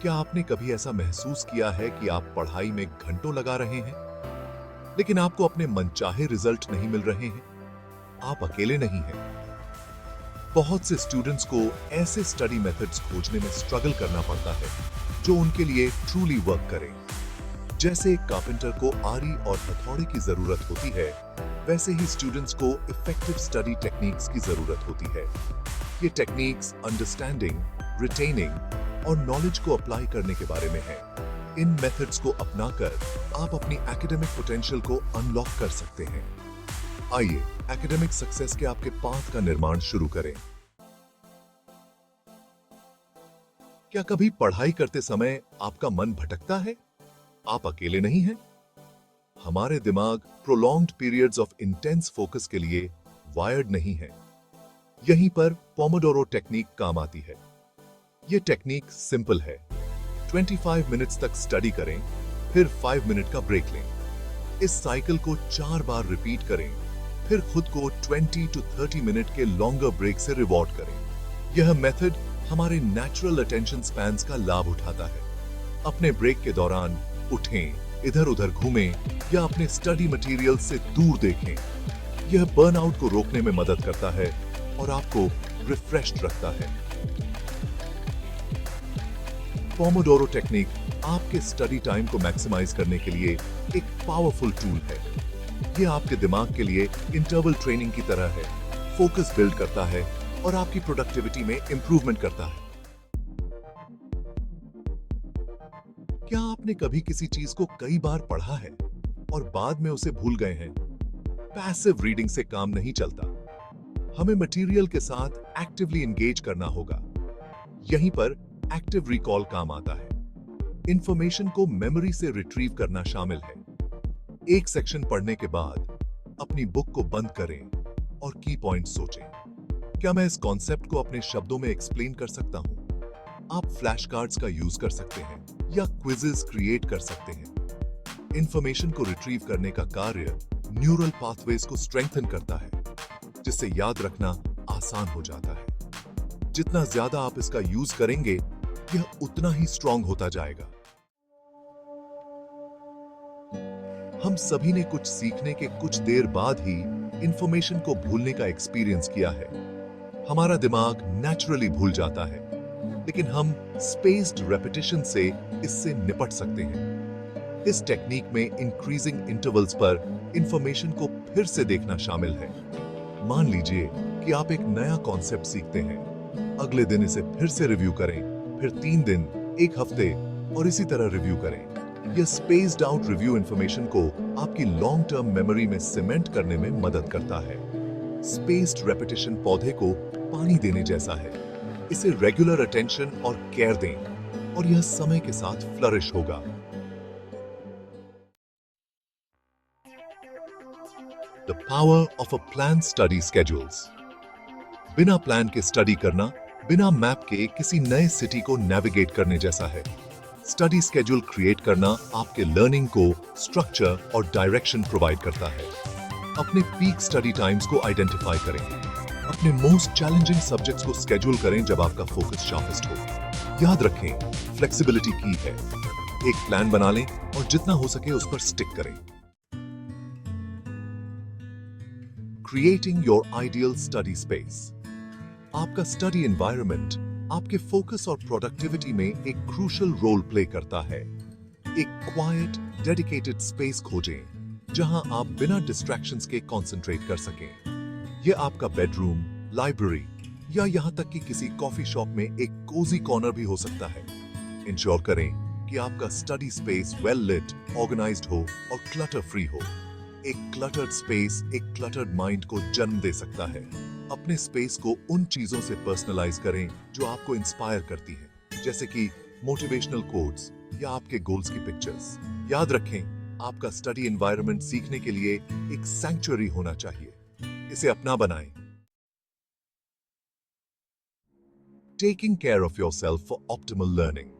क्या आपने कभी ऐसा महसूस किया है कि आप पढ़ाई में घंटों लगा रहे हैं, लेकिन आपको अपने मनचाहे रिजल्ट नहीं मिल रहे हैं? आप अकेले नहीं हैं। बहुत से स्टूडेंट्स को ऐसे स्टडी मेथड्स खोजने में स्ट्रगल करना पड़ता है जो उनके लिए ट्रूली वर्क करें। जैसे एक कारपेंटर को आरी और हथौड़े की जरूरत होती है, वैसे ही स्टूडेंट्स को इफेक्टिव स्टडी टेक्निक्स की जरूरत होती है। ये टेक्निक्स अंडरस्टैंडिंग, रिटेनिंग और नॉलेज को अप्लाई करने के बारे में है। इन मेथड्स को अपनाकर आप अपनी एकेडमिक पोटेंशियल को अनलॉक कर सकते हैं। आइए एकेडमिक सक्सेस के आपके पाथ का निर्माण शुरू करें। क्या कभी पढ़ाई करते समय आपका मन भटकता है? आप अकेले नहीं हैं। हमारे दिमाग prolonged periods of intense focus के लिए वायर्ड नहीं है। यहीं पर पोमोडोरो टेक्निक काम आती है। यह टेक्निक सिंपल है। 25 मिनट्स तक स्टडी करें, फिर 5 मिनट का ब्रेक लें। इस साइकिल को 4 बार रिपीट करें, फिर खुद को 20 to 30 मिनट के लॉन्गर ब्रेक से रिवॉर्ड करें। यह मेथड हमारे नेचुरल अटेंशन स्पैन्स का लाभ उठाता है। अपने ब्रेक के दौरान उठें, इधर उधर घूमें या अपने स्टडी मटेरियल से दूर देखें। यह बर्नआउट को रोकने में मदद करता है और आपको रिफ्रेश्ड रखता है। पोमोडोरो टेक्निक आपके स्टडी टाइम को मैक्सिमाइज करने के लिए एक पावरफुल टूल है। यह आपके दिमाग के लिए इंटरवल ट्रेनिंग की तरह है, फोकस बिल्ड करता है और आपकी प्रोडक्टिविटी में इंप्रूवमेंट करता है। क्या आपने कभी किसी चीज को कई बार पढ़ा है और बाद में उसे भूल गए हैं? पैसिव रीडिंग से काम नहीं चलता। हमें मटेरियल के साथ एक्टिवली एंगेज करना होगा। यहीं पर एक्टिव रिकॉल काम आता है। इंफॉर्मेशन को मेमोरी से रिट्रीव करना शामिल है। एक सेक्शन पढ़ने के बाद अपनी बुक को बंद करें और की पॉइंट सोचें। क्या मैं इस कॉन्सेप्ट को अपने शब्दों में एक्सप्लेन कर सकता हूं? आप फ्लैश कार्ड्स का यूज कर सकते हैं या क्विजेस क्रिएट कर सकते हैं। इंफॉर्मेशन को रिट्रीव करने का कार्य न्यूरल पाथवेज को स्ट्रेंथन करता है, जिससे याद रखना आसान हो जाता है। जितना ज्यादा आप इसका यूज करेंगे, यह उतना ही स्ट्रांग होता जाएगा। हम सभी ने कुछ सीखने के कुछ देर बाद ही इंफॉर्मेशन को भूलने का एक्सपीरियंस किया है। हमारा दिमाग नेचुरली भूल जाता है, लेकिन हम स्पेस्ड रेपिटेशन से इससे निपट सकते हैं। इस टेक्निक में इंक्रीजिंग इंटरवल्स पर इंफॉर्मेशन को फिर से देखना शामिल है। मान लीजिए कि आप एक नया कॉन्सेप्ट सीखते हैं। अगले दिन इसे फिर से रिव्यू करें, फिर 3 दिन, 1 हफ्ते और इसी तरह रिव्यू करें। यह स्पेस्ड आउट रिव्यू इंफॉर्मेशन को आपकी लॉन्ग टर्म मेमोरी में सीमेंट करने में मदद करता है। स्पेस्ड रेपिटेशन पौधे को पानी देने जैसा है। इसे रेगुलर अटेंशन और केयर दें और यह समय के साथ फ्लरिश होगा। The power of a plan study schedules. बिना प्लान के स्टडी करना बिना मैप के किसी नए सिटी को नेविगेट करने जैसा है। स्टडी स्केड्यूल क्रिएट करना आपके लर्निंग को स्ट्रक्चर और डायरेक्शन प्रोवाइड करता है। अपने पीक स्टडी टाइम्स को आइडेंटिफाई करें। अपने मोस्ट चैलेंजिंग सब्जेक्ट्स को स्केड्यूल करें जब आपका फोकस शार्पेस्ट हो। याद रखें, फ्लेक्सिबिलिटी की है। एक प्लान बना लें और जितना हो सके उस पर स्टिक करें। Creating your ideal study space. आपका स्टडी एनवायरनमेंट आपके फोकस और प्रोडक्टिविटी में एक क्रूशियल रोल प्ले करता है। एक क्वाइट, डेडिकेटेड स्पेस खोजें जहां आप बिना डिस्ट्रैक्शंस के कंसंट्रेट कर सकें। यह आपका बेडरूम, लाइब्रेरी या यहां तक कि किसी कॉफी शॉप में एक कोजी कॉर्नर भी हो सकता है। इंश्योर करें कि आपका study space well lit, organised हो और क्लटर फ्री हो। एक क्लटर्ड स्पेस एक क्लटर्ड माइंड को जन्म दे सकता है। अपने स्पेस को उन चीजों से पर्सनलाइज करें जो आपको इंस्पायर करती हैं, जैसे कि मोटिवेशनल कोट्स या आपके गोल्स की पिक्चर्स। याद रखें, आपका स्टडी एनवायरनमेंट सीखने के लिए एक सैंक्चुअरी होना चाहिए। इसे अपना बनाएं। Taking care of yourself for optimal learning.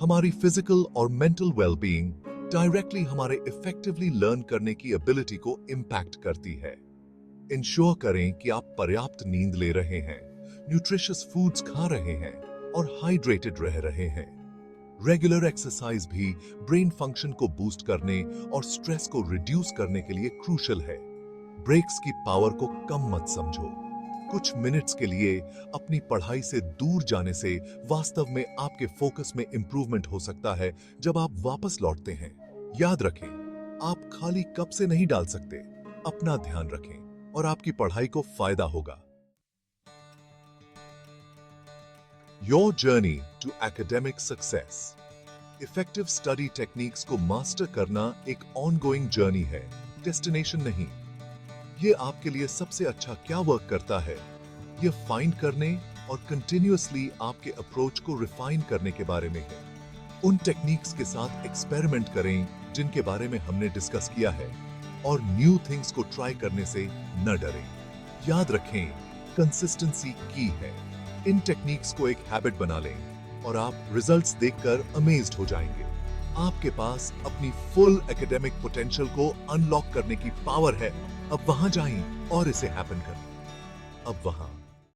हमारी फिजिकल और मेंटल वेलबीइंग डायरेक्टली हमारे इफेक्टिवली लर्न करने की एबिलिटी को इंपैक्ट करती है। इंश्योर करें कि आप पर्याप्त नींद ले रहे हैं, न्यूट्रिशियस फूड्स खा रहे हैं और हाइड्रेटेड रह रहे हैं। रेगुलर एक्सरसाइज भी ब्रेन फंक्शन को बूस्ट करने और स्ट्रेस को रिड्यूस करने के लिए क्रूशल है। ब्रेक्स की पावर को कम मत समझो। कुछ मिनट्स के लिए अपनी पढ़ाई से दूर जाने से वास्तव में आपके फोकस में इंप्रूवमेंट हो सकता है जब आप वापस लौटते हैं। याद रखें, आप खाली कप से नहीं डाल सकते। अपना ध्यान रखें और आपकी पढ़ाई को फायदा होगा। Your journey to academic success. Effective study techniques को मास्टर करना एक ऑनगोइंग जर्नी है, डेस्टिनेशन नहीं। ये आपके लिए सबसे अच्छा क्या वर्क करता है, ये फाइंड करने और कंटिन्यूअसली आपके अप्रोच को रिफाइन करने के बारे में है। उन टेक्निक्स के साथ एक्सपेरिमेंट करें जिनके बारे में हमने डिस्कस किया है और न्यू थिंग्स को ट्राई करने से न डरें। याद रखें, कंसिस्टेंसी की है। इन टेक्निक्स को एक हैबिट बना लें और आप रिजल्ट्स देखकर अमेज्ड हो जाएंगे। आपके पास अपनी फुल एकेडमिक पोटेंशियल को अनलॉक करने की पावर है। अब वहां जाएं और इसे हैपन करें। अब वहां